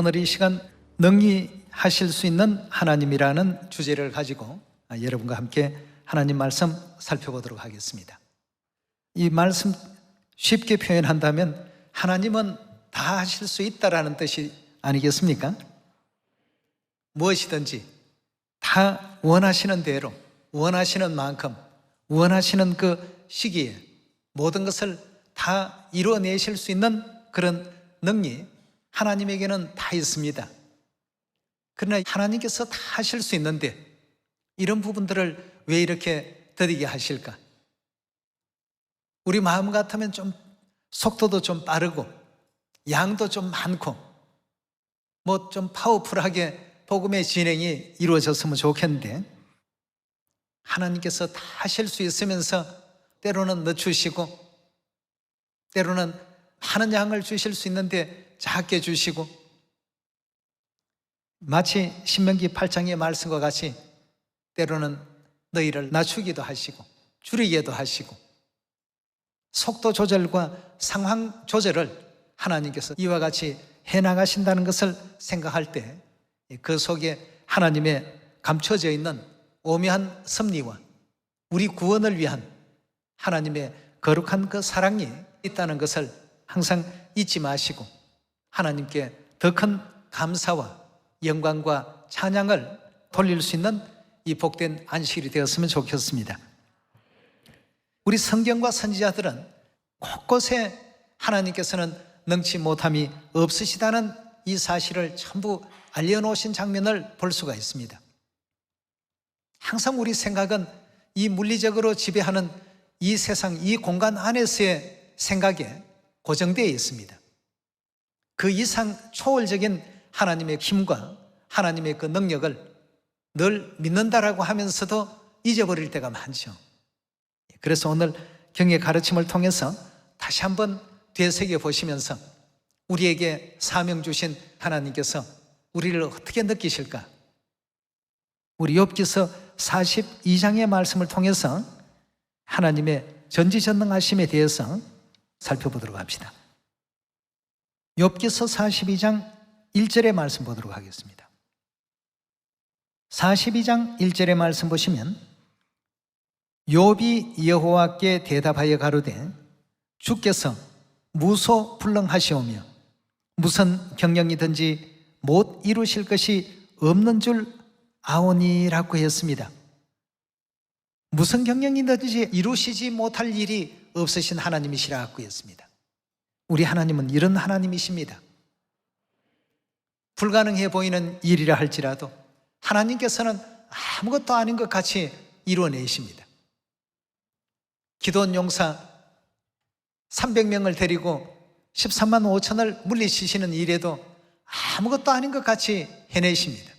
오늘 이 시간 능히 하실 수 있는 하나님이라는 주제를 가지고 여러분과 함께 하나님 말씀 살펴보도록 하겠습니다. 이 말씀 쉽게 표현한다면 하나님은 다 하실 수 있다라는 뜻이 아니겠습니까? 무엇이든지 다 원하시는 대로, 원하시는 만큼, 원하시는 그 시기에 모든 것을 다 이루어내실 수 있는 그런 능력이 하나님에게는 다 있습니다. 그러나 하나님께서 다 하실 수 있는데 이런 부분들을 왜 이렇게 더디게 하실까? 우리 마음 같으면 좀 속도도 좀 빠르고 양도 좀 많고 뭐 좀 파워풀하게 복음의 진행이 이루어졌으면 좋겠는데 하나님께서 다 하실 수 있으면서 때로는 늦추시고 때로는 많은 양을 주실 수 있는데 작게 주시고 마치 신명기 8장의 말씀과 같이 때로는 너희를 낮추기도 하시고 줄이기도 하시고 속도 조절과 상황 조절을 하나님께서 이와 같이 해나가신다는 것을 생각할 때 그 속에 하나님의 감춰져 있는 오묘한 섭리와 우리 구원을 위한 하나님의 거룩한 그 사랑이 있다는 것을 항상 잊지 마시고 하나님께 더 큰 감사와 영광과 찬양을 돌릴 수 있는 이 복된 안식일이 되었으면 좋겠습니다. 우리 성경과 선지자들은 곳곳에 하나님께서는 능치 못함이 없으시다는 이 사실을 전부 알려놓으신 장면을 볼 수가 있습니다. 항상 우리 생각은 이 물리적으로 지배하는 이 세상, 이 공간 안에서의 생각에 고정되어 있습니다. 그 이상 초월적인 하나님의 힘과 하나님의 그 능력을 늘 믿는다라고 하면서도 잊어버릴 때가 많죠. 그래서 오늘 경의 가르침을 통해서 다시 한번 되새겨 보시면서 우리에게 사명 주신 하나님께서 우리를 어떻게 느끼실까? 우리 욥기서 42장의 말씀을 통해서 하나님의 전지전능하심에 대해서 살펴보도록 합시다. 욥기서 42장 1절의 말씀 보도록 하겠습니다. 42장 1절의 말씀 보시면 욥이 여호와께 대답하여 가로되 주께서 무소불능하시오며 무슨 경영이든지 못 이루실 것이 없는 줄 아오니라고 했습니다. 무슨 경영이든지 이루시지 못할 일이 없으신 하나님이시라고 했습니다. 우리 하나님은 이런 하나님이십니다. 불가능해 보이는 일이라 할지라도 하나님께서는 아무것도 아닌 것 같이 이루어내십니다. 기도원 용사 300명을 데리고 13만 5천을 물리치시는 일에도 아무것도 아닌 것 같이 해내십니다.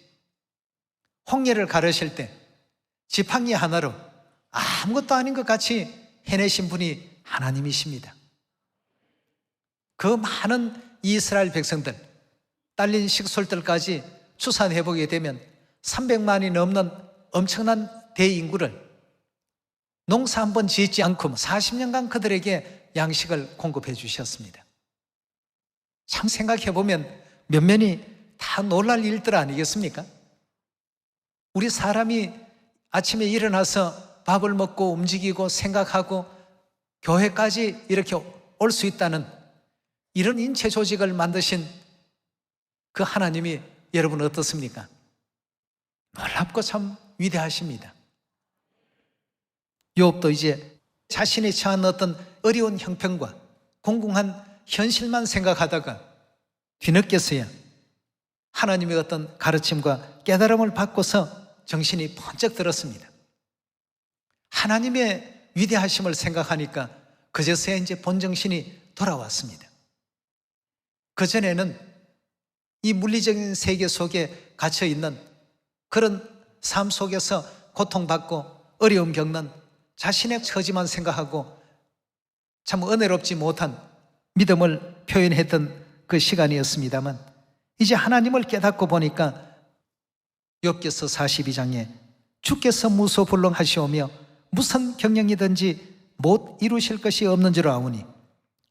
홍해를 가르실 때 지팡이 하나로 아무것도 아닌 것 같이 해내신 분이 하나님이십니다. 그 많은 이스라엘 백성들, 딸린 식솔들까지 추산해 보게 되면 300만이 넘는 엄청난 대인구를 농사 한 번 짓지 않고 40년간 그들에게 양식을 공급해 주셨습니다. 참 생각해 보면 면면이 다 놀랄 일들 아니겠습니까? 우리 사람이 아침에 일어나서 밥을 먹고 움직이고 생각하고 교회까지 이렇게 올 수 있다는 이런 인체 조직을 만드신 그 하나님이 여러분 어떻습니까? 놀랍고 참 위대하십니다. 욥도 이제 자신이 처한 어떤 어려운 형편과 공공한 현실만 생각하다가 뒤늦게서야 하나님의 어떤 가르침과 깨달음을 받고서 정신이 번쩍 들었습니다. 하나님의 위대하심을 생각하니까 그제서야 이제 본정신이 돌아왔습니다. 그전에는 이 물리적인 세계 속에 갇혀있는 그런 삶 속에서 고통받고 어려움 겪는 자신의 처지만 생각하고 참 은혜롭지 못한 믿음을 표현했던 그 시간이었습니다만 이제 하나님을 깨닫고 보니까 욥기서 42장에 주께서 무소불능하시오며 무슨 경영이든지 못 이루실 것이 없는 줄 아오니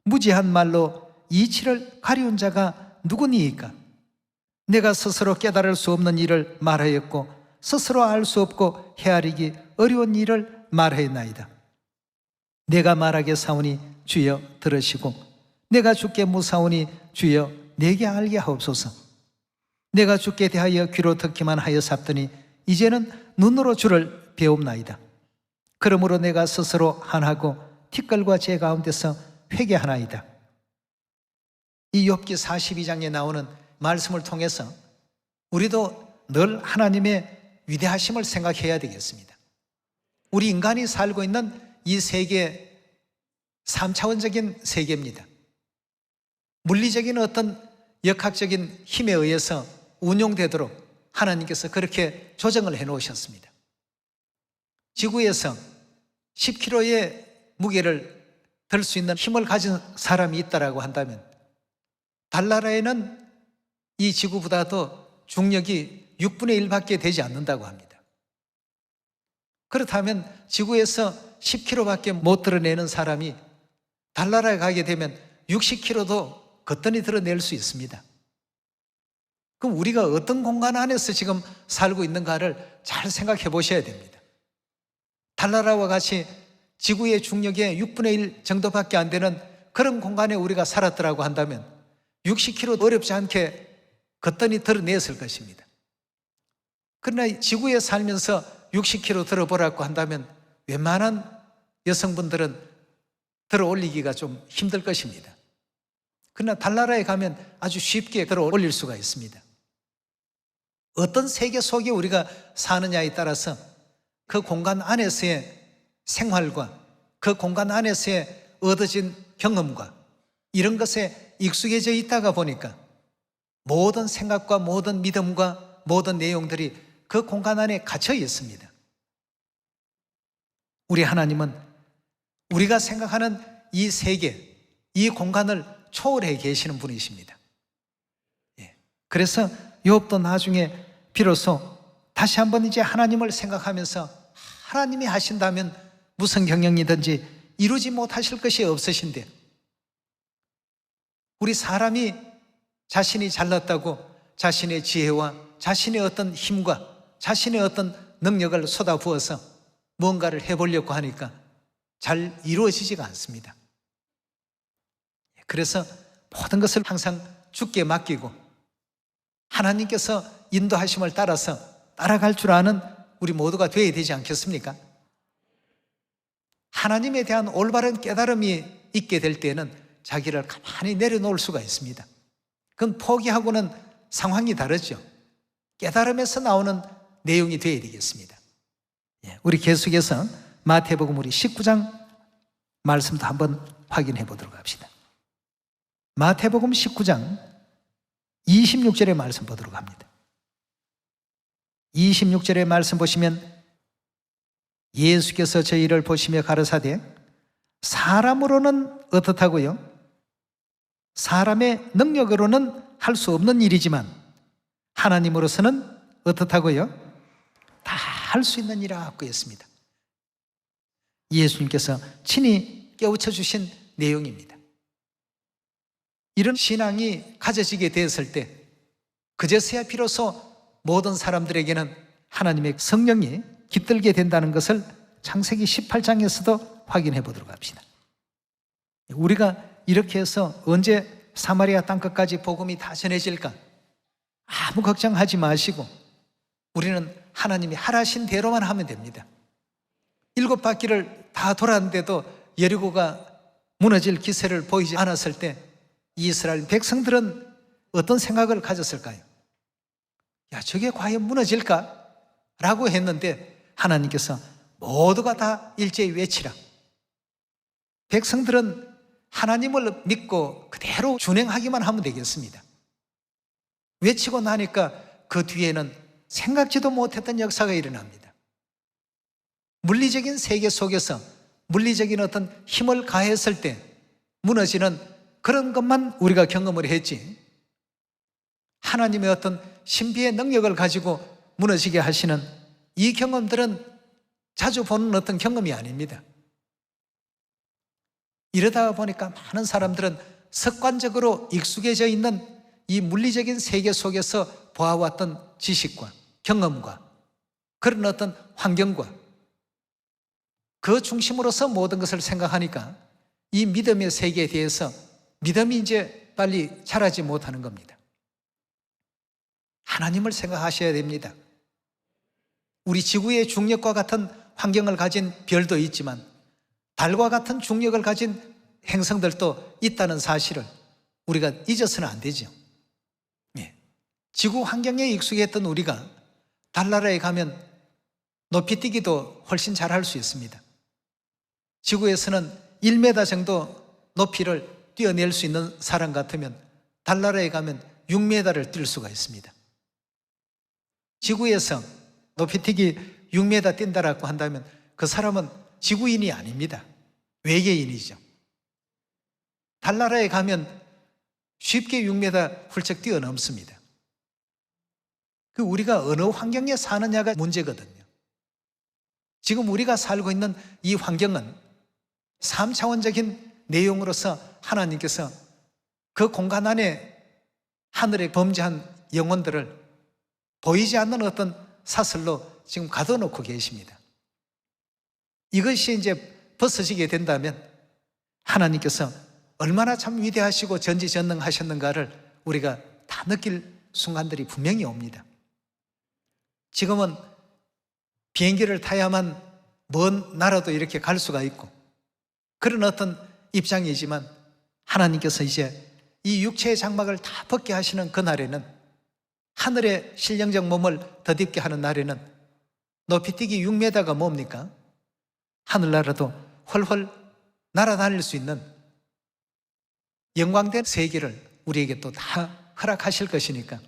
무지한 말로 이치를 가리운 자가 누구니이까? 내가 스스로 깨달을 수 없는 일을 말하였고 스스로 알 수 없고 헤아리기 어려운 일을 말하였나이다. 내가 말하게 사오니 주여 들으시고 내가 주께 묻사오니 주여 내게 알게 하옵소서. 내가 주께 대하여 귀로 듣기만 하여 삽더니 이제는 눈으로 주를 배웁나이다. 그러므로 내가 스스로 한하고 티끌과 제 가운데서 회개하나이다. 이 욥기 42장에 나오는 말씀을 통해서 우리도 늘 하나님의 위대하심을 생각해야 되겠습니다. 우리 인간이 살고 있는 이 세계 3차원적인 세계입니다. 물리적인 어떤 역학적인 힘에 의해서 운용되도록 하나님께서 그렇게 조정을 해 놓으셨습니다. 지구에서 10kg의 무게를 들 수 있는 힘을 가진 사람이 있다고 한다면 달나라에는 이 지구보다도 중력이 6분의 1밖에 되지 않는다고 합니다. 그렇다면 지구에서 10kg밖에 못 드러내는 사람이 달나라에 가게 되면 60kg도 거뜬히 드러낼 수 있습니다. 그럼 우리가 어떤 공간 안에서 지금 살고 있는가를 잘 생각해 보셔야 됩니다. 달나라와 같이 지구의 중력의 6분의 1 정도밖에 안 되는 그런 공간에 우리가 살았더라고 한다면 60kg 어렵지 않게 거뜬히 드러냈을 것입니다. 그러나 지구에 살면서 60kg 들어보라고 한다면 웬만한 여성분들은 들어 올리기가 좀 힘들 것입니다. 그러나 달나라에 가면 아주 쉽게 들어 올릴 수가 있습니다. 어떤 세계 속에 우리가 사느냐에 따라서 그 공간 안에서의 생활과 그 공간 안에서의 얻어진 경험과 이런 것에 익숙해져 있다가 보니까 모든 생각과 모든 믿음과 모든 내용들이 그 공간 안에 갇혀 있습니다. 우리 하나님은 우리가 생각하는 이 세계, 이 공간을 초월해 계시는 분이십니다. 그래서 욥도 나중에 비로소 다시 한번 이제 하나님을 생각하면서 하나님이 하신다면 무슨 경영이든지 이루지 못하실 것이 없으신데 우리 사람이 자신이 잘났다고 자신의 지혜와 자신의 어떤 힘과 자신의 어떤 능력을 쏟아부어서 무언가를 해보려고 하니까 잘 이루어지지가 않습니다. 그래서 모든 것을 항상 주께 맡기고 하나님께서 인도하심을 따라서 따라갈 줄 아는 우리 모두가 되어야 되지 않겠습니까? 하나님에 대한 올바른 깨달음이 있게 될 때는 자기를 가만히 내려놓을 수가 있습니다. 그건 포기하고는 상황이 다르죠. 깨달음에서 나오는 내용이 되어야 되겠습니다. 우리 계속해서 마태복음 우리 19장 말씀도 한번 확인해 보도록 합시다. 마태복음 19장 26절의 말씀 보도록 합니다. 26절의 말씀 보시면 예수께서 저희를 보시며 가르사대 사람으로는 어떻다고요? 사람의 능력으로는 할 수 없는 일이지만 하나님으로서는 어떻다고요? 다 할 수 있는 이라고 했습니다. 예수님께서 친히 깨우쳐 주신 내용입니다. 이런 신앙이 가져지게 되었을 때 그제서야 비로소 모든 사람들에게는 하나님의 성령이 깃들게 된다는 것을 창세기 18장에서도 확인해 보도록 합시다. 우리가 이렇게 해서 언제 사마리아 땅끝까지 복음이 다 전해질까? 아무 걱정하지 마시고 우리는 하나님이 하라신 대로만 하면 됩니다. 7바퀴를 다 돌았는데도 여리고가 무너질 기세를 보이지 않았을 때 이스라엘 백성들은 어떤 생각을 가졌을까요? 야, 저게 과연 무너질까? 라고 했는데 하나님께서 모두가 다 일제히 외치라. 백성들은 하나님을 믿고 그대로 준행하기만 하면 되겠습니다. 외치고 나니까 그 뒤에는 생각지도 못했던 역사가 일어납니다. 물리적인 세계 속에서 물리적인 어떤 힘을 가했을 때 무너지는 그런 것만 우리가 경험을 했지 하나님의 어떤 신비의 능력을 가지고 무너지게 하시는 이 경험들은 자주 보는 어떤 경험이 아닙니다. 이러다 보니까 많은 사람들은 습관적으로 익숙해져 있는 이 물리적인 세계 속에서 보아왔던 지식과 경험과 그런 어떤 환경과 그 중심으로서 모든 것을 생각하니까 이 믿음의 세계에 대해서 믿음이 이제 빨리 자라지 못하는 겁니다. 하나님을 생각하셔야 됩니다. 우리 지구의 중력과 같은 환경을 가진 별도 있지만 달과 같은 중력을 가진 행성들도 있다는 사실을 우리가 잊어서는 안 되죠. 지구 환경에 익숙했던 우리가 달나라에 가면 높이뛰기도 훨씬 잘할 수 있습니다. 지구에서는 1m 정도 높이를 뛰어낼 수 있는 사람 같으면 달나라에 가면 6m를 뛸 수가 있습니다. 지구에서 높이뛰기 6m 뛴다라고 한다면 그 사람은 지구인이 아닙니다. 외계인이죠. 달나라에 가면 쉽게 6m 훌쩍 뛰어넘습니다. 우리가 어느 환경에 사느냐가 문제거든요. 지금 우리가 살고 있는 이 환경은 3차원적인 내용으로서 하나님께서 그 공간 안에 하늘에 범죄한 영혼들을 보이지 않는 어떤 사슬로 지금 가둬놓고 계십니다. 이것이 이제 벗어지게 된다면 하나님께서 얼마나 참 위대하시고 전지전능하셨는가를 우리가 다 느낄 순간들이 분명히 옵니다. 지금은 비행기를 타야만 먼 나라도 이렇게 갈 수가 있고 그런 어떤 입장이지만 하나님께서 이제 이 육체의 장막을 다 벗게 하시는 그날에는 하늘의 신령적 몸을 덧입게 하는 날에는 높이뛰기 6m가 뭡니까? 하늘나라도 훨훨 날아다닐 수 있는 영광된 세계를 우리에게 또 다 허락하실 것이니까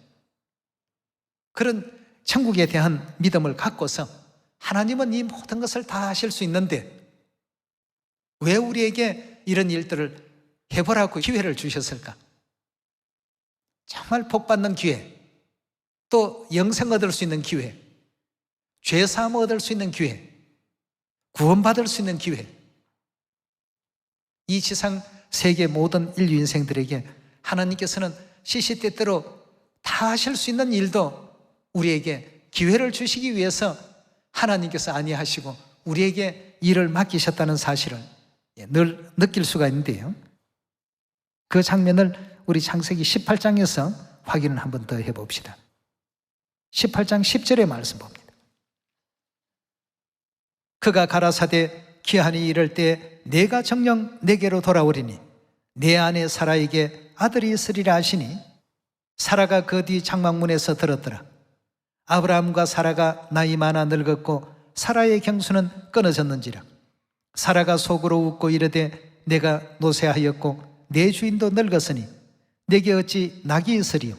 그런 천국에 대한 믿음을 갖고서 하나님은 이 모든 것을 다 하실 수 있는데 왜 우리에게 이런 일들을 해보라고 기회를 주셨을까? 정말 복받는 기회, 또 영생 얻을 수 있는 기회, 죄사함 얻을 수 있는 기회, 구원받을 수 있는 기회, 이 지상 세계 모든 인류 인생들에게 하나님께서는 시시때때로 다 하실 수 있는 일도 우리에게 기회를 주시기 위해서 하나님께서 아니하시고 우리에게 일을 맡기셨다는 사실을 늘 느낄 수가 있는데요. 그 장면을 우리 창세기 18장에서 확인을 한 번 더 해봅시다. 18장 10절의 말씀 봅니다. 그가 가라사대 기한이 이를 때 내가 정녕 내게로 돌아오리니 내 아내 사라에게 아들이 있으리라 하시니 사라가 그 뒤 장막문에서 들었더라. 아브라함과 사라가 나이 많아 늙었고 사라의 경수는 끊어졌는지라. 사라가 속으로 웃고 이르되 내가 노쇠하였고 내 주인도 늙었으니 내게 어찌 낙이 있으리요.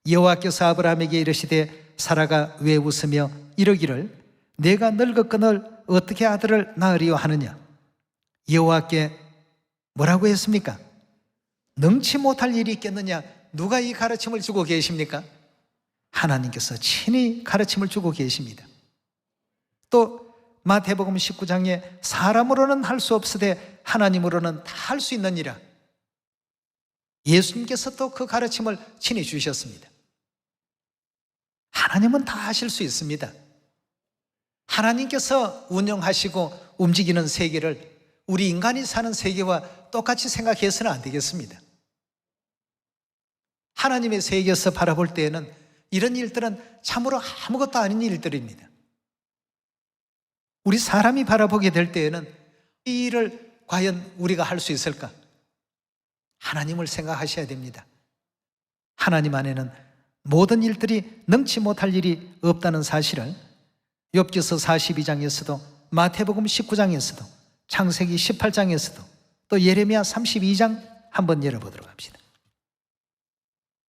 여호와께서 아브라함에게 이르시되 사라가 왜 웃으며 이르기를 내가 늙었거늘 어떻게 아들을 낳으리요 하느냐. 여호와께 뭐라고 했습니까? 능치 못할 일이 있겠느냐. 누가 이 가르침을 주고 계십니까? 하나님께서 친히 가르침을 주고 계십니다. 또 마태복음 19장에 사람으로는 할 수 없으되 하나님으로는 다 할 수 있느니라. 예수님께서 또 그 가르침을 친히 주셨습니다. 하나님은 다 하실 수 있습니다. 하나님께서 운영하시고 움직이는 세계를 우리 인간이 사는 세계와 똑같이 생각해서는 안 되겠습니다. 하나님의 세계에서 바라볼 때에는 이런 일들은 참으로 아무것도 아닌 일들입니다. 우리 사람이 바라보게 될 때에는 이 일을 과연 우리가 할 수 있을까? 하나님을 생각하셔야 됩니다. 하나님 안에는 모든 일들이 능치 못할 일이 없다는 사실을 욥기서 42장에서도 마태복음 19장에서도 창세기 18장에서도 또 예레미야 32장 한번 열어보도록 합시다.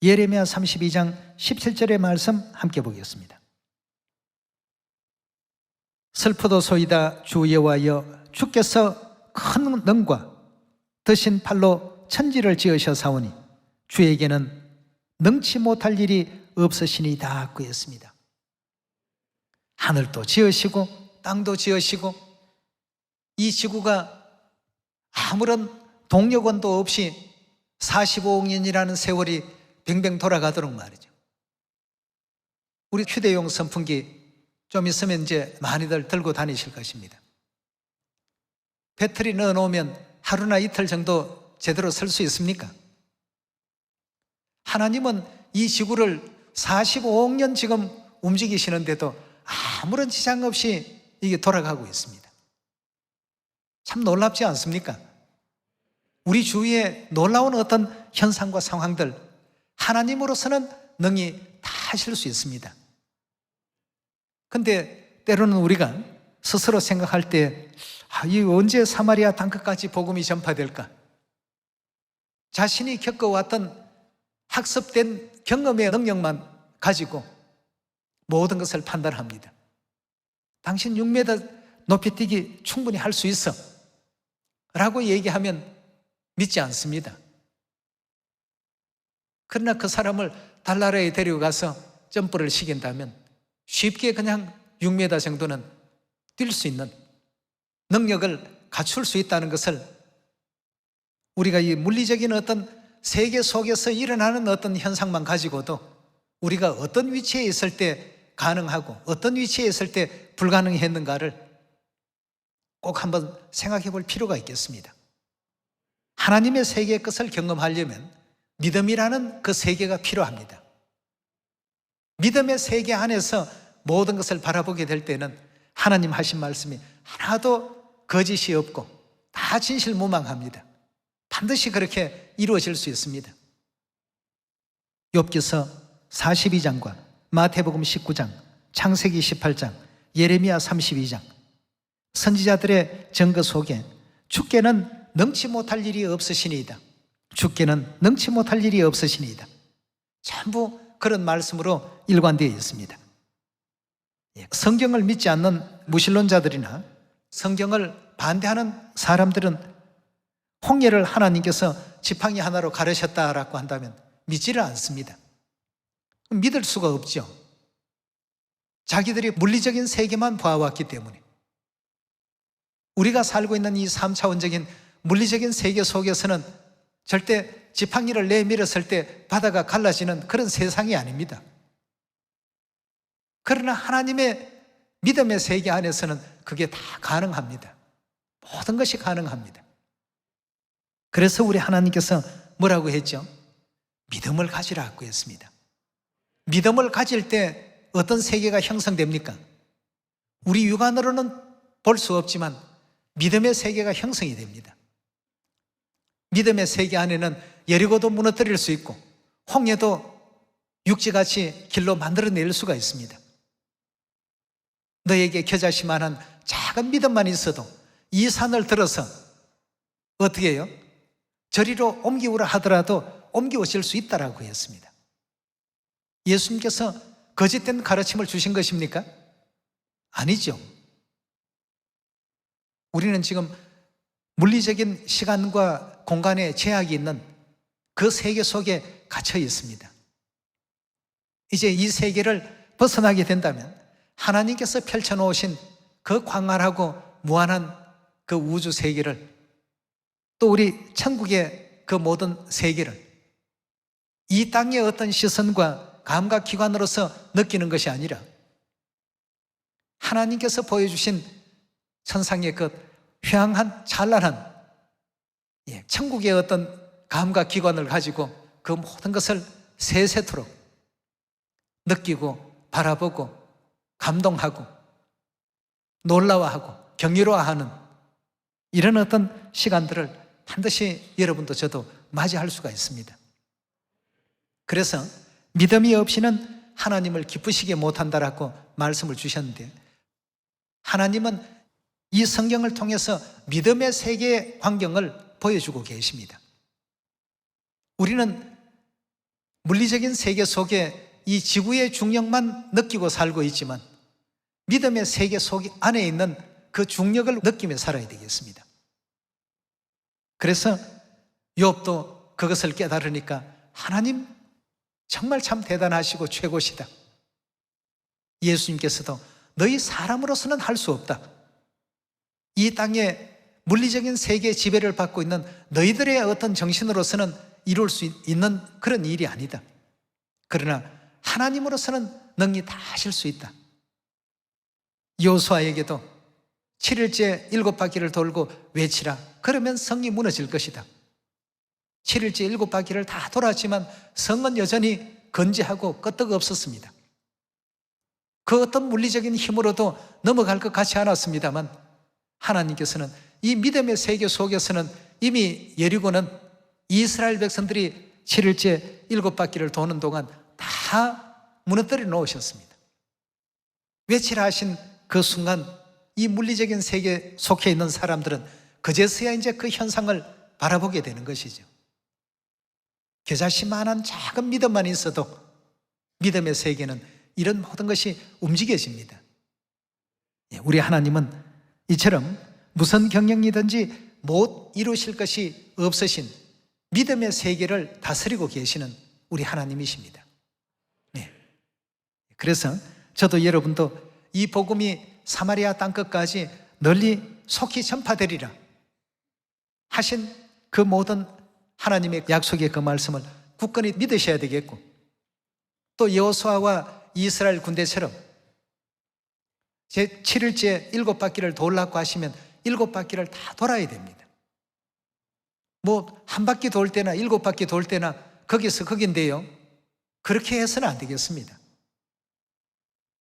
예레미야 32장 17절의 말씀 함께 보겠습니다. 슬프도소이다 주 여호와여 주께서 큰 능과 드신 팔로 천지를 지으셔사오니 주에게는 능치 못할 일이 없으시니이다 그랬습니다. 하늘도 지으시고 땅도 지으시고 이 지구가 아무런 동력원도 없이 45억 년이라는 세월이 뱅뱅 돌아가도록 말이죠. 우리 휴대용 선풍기 좀 있으면 이제 많이들 들고 다니실 것입니다. 배터리 넣어놓으면 하루나 이틀 정도 제대로 쓸 수 있습니까? 하나님은 이 지구를 45억 년 지금 움직이시는데도 아무런 지장 없이 이게 돌아가고 있습니다. 참 놀랍지 않습니까? 우리 주위에 놀라운 어떤 현상과 상황들, 하나님으로서는 능히 다 하실 수 있습니다. 근데 때로는 우리가 스스로 생각할 때, 이 언제 사마리아 땅끝까지 복음이 전파될까? 자신이 겪어왔던 학습된 경험의 능력만 가지고 모든 것을 판단합니다. 당신 6m 높이뛰기 충분히 할 수 있어 라고 얘기하면 믿지 않습니다. 그러나 그 사람을 달나라에 데려가서 점프를 시킨다면 쉽게 그냥 6m 정도는 뛸 수 있는 능력을 갖출 수 있다는 것을 우리가 이 물리적인 어떤 세계 속에서 일어나는 어떤 현상만 가지고도 우리가 어떤 위치에 있을 때 가능하고 어떤 위치에 있을 때 불가능했는가를 꼭 한번 생각해 볼 필요가 있겠습니다. 하나님의 세계의 것을 경험하려면 믿음이라는 그 세계가 필요합니다. 믿음의 세계 안에서 모든 것을 바라보게 될 때는 하나님 하신 말씀이 하나도 거짓이 없고 다 진실무망합니다. 반드시 그렇게 이루어질 수 있습니다. 욥기서 42장과 마태복음 19장, 창세기 18장, 예레미야 32장 선지자들의 증거 속에 주께는 능치 못할 일이 없으시니이다. 주께는 능치 못할 일이 없으시니이다. 전부 그런 말씀으로 일관되어 있습니다. 성경을 믿지 않는 무신론자들이나 성경을 반대하는 사람들은 홍해를 하나님께서 지팡이 하나로 가르셨다라고 한다면 믿지를 않습니다. 믿을 수가 없죠. 자기들이 물리적인 세계만 봐왔기 때문에. 우리가 살고 있는 이 3차원적인 물리적인 세계 속에서는 절대 지팡이를 내밀었을 때 바다가 갈라지는 그런 세상이 아닙니다. 그러나 하나님의 믿음의 세계 안에서는 그게 다 가능합니다. 모든 것이 가능합니다. 그래서 우리 하나님께서 뭐라고 했죠? 믿음을 가지라고 했습니다. 믿음을 가질 때 어떤 세계가 형성됩니까? 우리 육안으로는 볼 수 없지만 믿음의 세계가 형성이 됩니다. 믿음의 세계 안에는 여리고도 무너뜨릴 수 있고 홍해도 육지같이 길로 만들어낼 수가 있습니다. 너에게 겨자씨만한 작은 믿음만 있어도 이 산을 들어서 어떻게 해요? 저리로 옮기우라 하더라도 옮겨오실 수 있다라고 했습니다. 예수님께서 거짓된 가르침을 주신 것입니까? 아니죠. 우리는 지금 물리적인 시간과 공간에 제약이 있는 그 세계 속에 갇혀 있습니다. 이제 이 세계를 벗어나게 된다면 하나님께서 펼쳐놓으신 그 광활하고 무한한 그 우주 세계를 또 우리 천국의 그 모든 세계를 이 땅의 어떤 시선과 감각기관으로서 느끼는 것이 아니라 하나님께서 보여주신 천상의 그 휘황한 찬란한 천국의 어떤 감각기관을 가지고 그 모든 것을 세세토록 느끼고 바라보고 감동하고 놀라워하고 경이로워하는 이런 어떤 시간들을 반드시 여러분도 저도 맞이할 수가 있습니다. 그래서 믿음이 없이는 하나님을 기쁘시게 못한다라고 말씀을 주셨는데 하나님은 이 성경을 통해서 믿음의 세계의 광경을 보여주고 계십니다. 우리는 물리적인 세계 속에 이 지구의 중력만 느끼고 살고 있지만 믿음의 세계 속 안에 있는 그 중력을 느끼며 살아야 되겠습니다. 그래서 욥도 그것을 깨달으니까 하나님 정말 참 대단하시고 최고시다. 예수님께서도 너희 사람으로서는 할 수 없다. 이 땅에 물리적인 세계의 지배를 받고 있는 너희들의 어떤 정신으로서는 이룰 수 있는 그런 일이 아니다. 그러나 하나님으로서는 능히 다 하실 수 있다. 여호수아에게도 7일째 7바퀴를 돌고 외치라. 그러면 성이 무너질 것이다. 7일째 7바퀴를 다 돌았지만 성은 여전히 건재하고 끄떡없었습니다. 그 어떤 물리적인 힘으로도 넘어갈 것 같지 않았습니다만 하나님께서는 이 믿음의 세계 속에서는 이미 여리고는 이스라엘 백성들이 7일째 7바퀴를 도는 동안 다 무너뜨려 놓으셨습니다. 외치라 하신 그 순간 이 물리적인 세계 속해 있는 사람들은 그제서야 이제 그 현상을 바라보게 되는 것이죠. 겨자씨만한 작은 믿음만 있어도 믿음의 세계는 이런 모든 것이 움직여집니다. 우리 하나님은 이처럼 무슨 경영이든지 못 이루실 것이 없으신 믿음의 세계를 다스리고 계시는 우리 하나님이십니다. 그래서 저도 여러분도 이 복음이 사마리아 땅끝까지 널리 속히 전파되리라 하신 그 모든 하나님의 약속의 그 말씀을 굳건히 믿으셔야 되겠고, 또 여호수아와 이스라엘 군대처럼 제 7일째 7바퀴를 돌라고 하시면 7바퀴를 다 돌아야 됩니다. 뭐 한 바퀴 돌 때나 7바퀴 돌 때나 거기서 거긴데요, 그렇게 해서는 안 되겠습니다.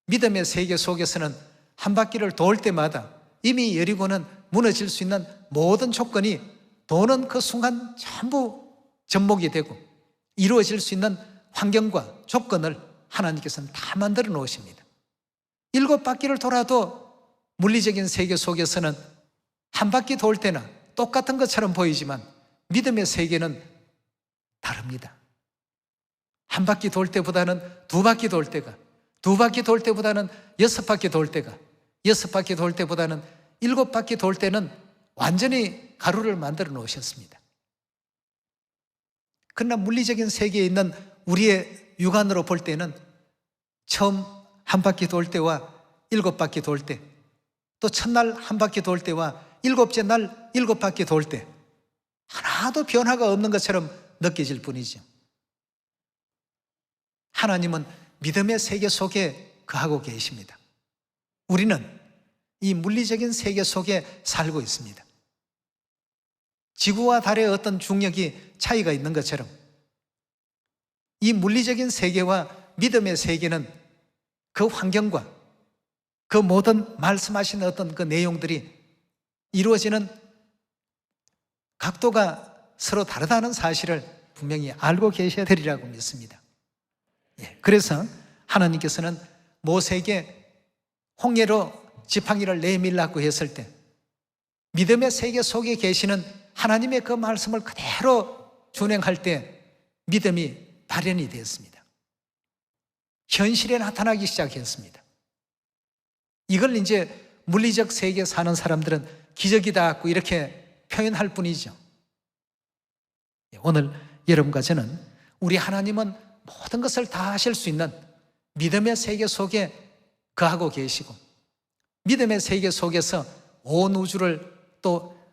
믿음의 세계 속에서는 한 바퀴를 돌 때마다 이미 여리고는 무너질 수 있는 모든 조건이 도는 그 순간 전부 접목이 되고 이루어질 수 있는 환경과 조건을 하나님께서는 다 만들어 놓으십니다. 7바퀴를 돌아도 물리적인 세계 속에서는 한 바퀴 돌 때나 똑같은 것처럼 보이지만 믿음의 세계는 다릅니다. 한 바퀴 돌 때보다는 2바퀴 돌 때가, 2바퀴 돌 때보다는 6바퀴 돌 때가, 6바퀴 돌 때보다는 7바퀴 돌 때는 완전히 가루를 만들어 놓으셨습니다. 그러나 물리적인 세계에 있는 우리의 육안으로 볼 때는 처음 한 바퀴 돌 때와 7바퀴 돌 때, 또 첫날 한 바퀴 돌 때와 7째 날 7바퀴 돌 때 하나도 변화가 없는 것처럼 느껴질 뿐이죠. 하나님은 믿음의 세계 속에 거하고 계십니다. 우리는 이 물리적인 세계 속에 살고 있습니다. 지구와 달의 어떤 중력이 차이가 있는 것처럼 이 물리적인 세계와 믿음의 세계는 그 환경과 그 모든 말씀하신 어떤 그 내용들이 이루어지는 각도가 서로 다르다는 사실을 분명히 알고 계셔야 되리라고 믿습니다. 그래서 하나님께서는 모세에게 홍해로 지팡이를 내밀라고 했을 때 믿음의 세계 속에 계시는 하나님의 그 말씀을 그대로 준행할 때 믿음이 발현이 되었습니다. 현실에 나타나기 시작했습니다. 이걸 이제 물리적 세계에 사는 사람들은 기적이다 이렇게 표현할 뿐이죠. 오늘 여러분과 저는 우리 하나님은 모든 것을 다 하실 수 있는 믿음의 세계 속에 거하고 계시고 믿음의 세계 속에서 온 우주를 또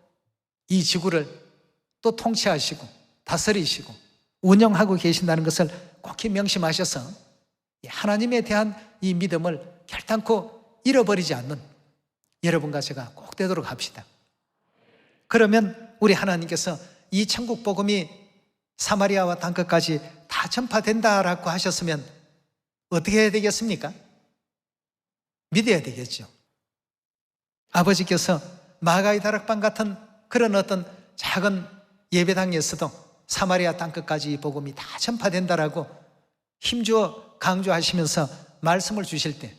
이 지구를 또 통치하시고 다스리시고 운영하고 계신다는 것을 꼭 명심하셔서 하나님에 대한 이 믿음을 결단코 잃어버리지 않는 여러분과 제가 꼭 되도록 합시다. 그러면 우리 하나님께서 이 천국 복음이 사마리아와 땅끝까지 다 전파된다라고 하셨으면 어떻게 해야 되겠습니까? 믿어야 되겠죠. 아버지께서 마가의 다락방 같은 그런 어떤 작은 예배당에서도 사마리아 땅끝까지 이 복음이 다 전파된다라고 힘주어 강조하시면서 말씀을 주실 때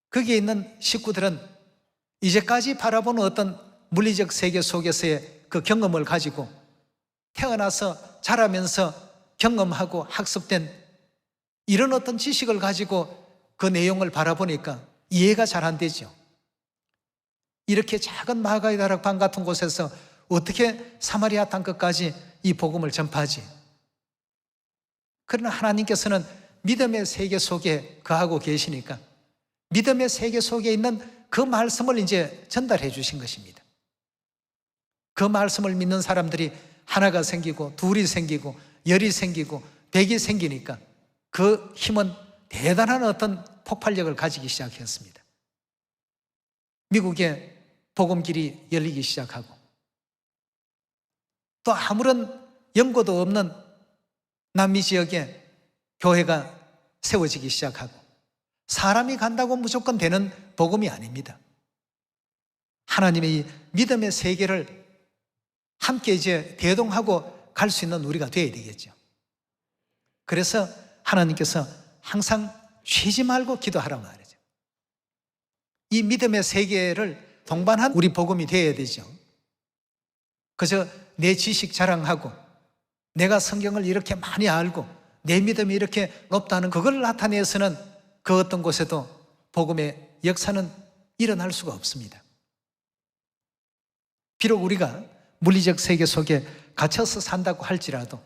거기에 있는 식구들은 이제까지 바라보는 어떤 물리적 세계 속에서의 그 경험을 가지고 태어나서 자라면서 경험하고 학습된 이런 어떤 지식을 가지고 그 내용을 바라보니까 이해가 잘 안 되죠. 이렇게 작은 마가의 다락방 같은 곳에서 어떻게 사마리아 땅끝까지 이 복음을 전파하지? 그러나 하나님께서는 믿음의 세계 속에 거하고 계시니까 믿음의 세계 속에 있는 그 말씀을 이제 전달해 주신 것입니다. 그 말씀을 믿는 사람들이 하나가 생기고 둘이 생기고 열이 생기고 백이 생기니까 그 힘은 대단한 어떤 폭발력을 가지기 시작했습니다. 미국의 복음길이 열리기 시작하고 또 아무런 연고도 없는 남미 지역에 교회가 세워지기 시작하고 사람이 간다고 무조건 되는 복음이 아닙니다. 하나님의 이 믿음의 세계를 함께 이제 대동하고 갈 수 있는 우리가 되어야 되겠죠. 그래서 하나님께서 항상 쉬지 말고 기도하라 말이죠. 이 믿음의 세계를 동반한 우리 복음이 되어야 되죠. 그저 내 지식 자랑하고 내가 성경을 이렇게 많이 알고 내 믿음이 이렇게 높다는 그걸 나타내서는 그 어떤 곳에도 복음의 역사는 일어날 수가 없습니다. 비록 우리가 물리적 세계 속에 갇혀서 산다고 할지라도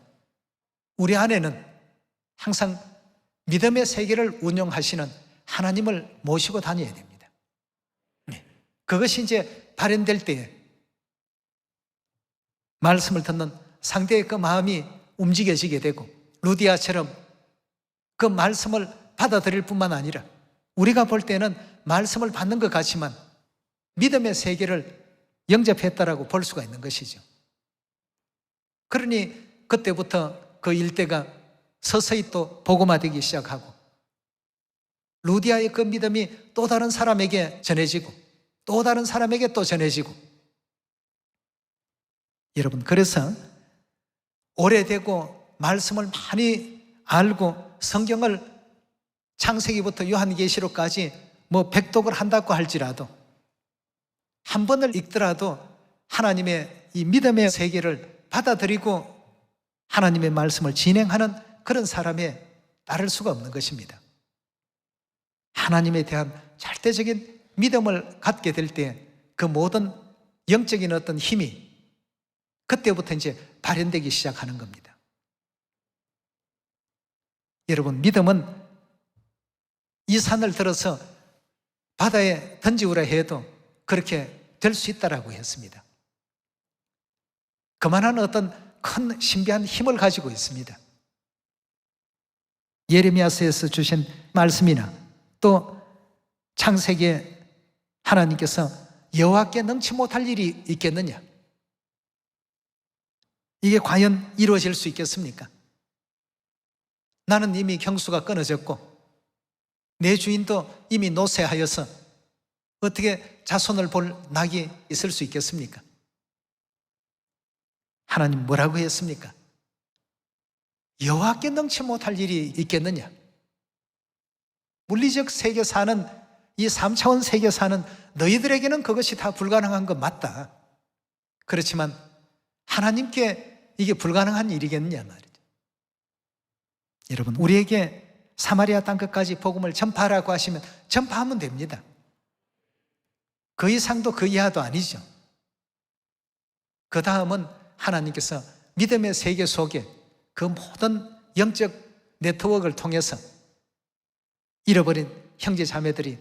우리 안에는 항상 믿음의 세계를 운영하시는 하나님을 모시고 다녀야 됩니다. 그것이 이제 발현될 때에 말씀을 듣는 상대의 그 마음이 움직여지게 되고 루디아처럼 그 말씀을 받아들일 뿐만 아니라 우리가 볼 때는 말씀을 받는 것 같지만 믿음의 세계를 영접했다라고 볼 수가 있는 것이죠. 그러니 그때부터 그 일대가 서서히 또 복음화되기 시작하고 루디아의 그 믿음이 또 다른 사람에게 전해지고 또 다른 사람에게 또 전해지고 여러분 그래서 오래되고 말씀을 많이 알고 성경을 창세기부터 요한계시록까지 뭐 백독을 한다고 할지라도 한 번을 읽더라도 하나님의 이 믿음의 세계를 받아들이고 하나님의 말씀을 진행하는 그런 사람에 따를 수가 없는 것입니다. 하나님에 대한 절대적인 믿음을 갖게 될 때 그 모든 영적인 어떤 힘이 그때부터 이제 발현되기 시작하는 겁니다. 여러분, 믿음은 이 산을 들어서 바다에 던지우라 해도 그렇게 될 수 있다라고 했습니다. 그만한 어떤 큰 신비한 힘을 가지고 있습니다. 예레미야서에서 주신 말씀이나 또 창세기에 하나님께서 여호와께 능치 못할 일이 있겠느냐? 이게 과연 이루어질 수 있겠습니까? 나는 이미 경수가 끊어졌고 내 주인도 이미 노쇠하여서 어떻게 자손을 볼 낙이 있을 수 있겠습니까? 하나님 뭐라고 했습니까? 여호와께 능치 못할 일이 있겠느냐? 물리적 세계 사는 이 3차원 세계 사는 너희들에게는 그것이 다 불가능한 건 맞다. 그렇지만 하나님께 이게 불가능한 일이겠느냐 말이죠. 여러분, 우리에게 사마리아 땅끝까지 복음을 전파하라고 하시면 전파하면 됩니다. 그 이상도 그 이하도 아니죠. 그 다음은 하나님께서 믿음의 세계 속에 그 모든 영적 네트워크를 통해서 잃어버린 형제 자매들이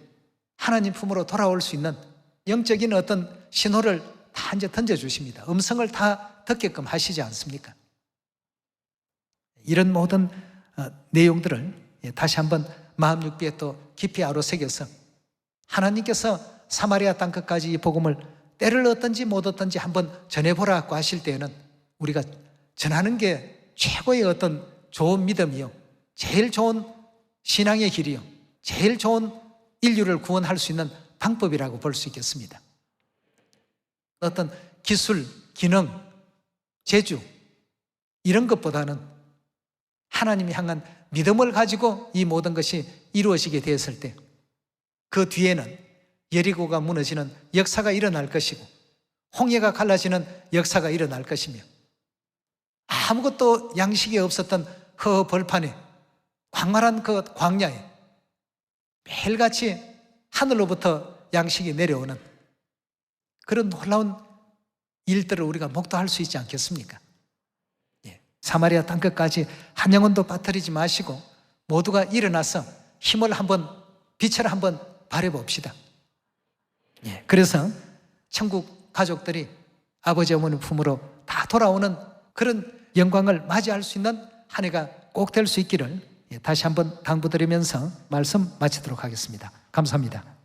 하나님 품으로 돌아올 수 있는 영적인 어떤 신호를 다 이제 던져주십니다. 음성을 다 듣게끔 하시지 않습니까? 이런 모든 내용들을 다시 한번 마음 육비에 또 깊이 아로새겨서 하나님께서 사마리아 땅끝까지 이 복음을 때를 얻든지 못 얻든지 한번 전해보라고 하실 때에는 우리가 전하는 게 최고의 어떤 좋은 믿음이요, 제일 좋은 신앙의 길이요, 제일 좋은 인류를 구원할 수 있는 방법이라고 볼 수 있겠습니다. 어떤 기술, 기능, 재주 이런 것보다는 하나님이 향한 믿음을 가지고 이 모든 것이 이루어지게 되었을 때 그 뒤에는 여리고가 무너지는 역사가 일어날 것이고 홍해가 갈라지는 역사가 일어날 것이며 아무것도 양식이 없었던 허허 벌판에 광활한 그 광야에 매일같이 하늘로부터 양식이 내려오는 그런 놀라운 일들을 우리가 목도할 수 있지 않겠습니까? 사마리아 땅끝까지 한 영혼도 빠뜨리지 마시고 모두가 일어나서 힘을 한번, 빛을 한번 발해봅시다. 그래서 천국 가족들이 아버지 어머니 품으로 다 돌아오는 그런 영광을 맞이할 수 있는 한 해가 꼭 될 수 있기를 다시 한번 당부드리면서 말씀 마치도록 하겠습니다. 감사합니다.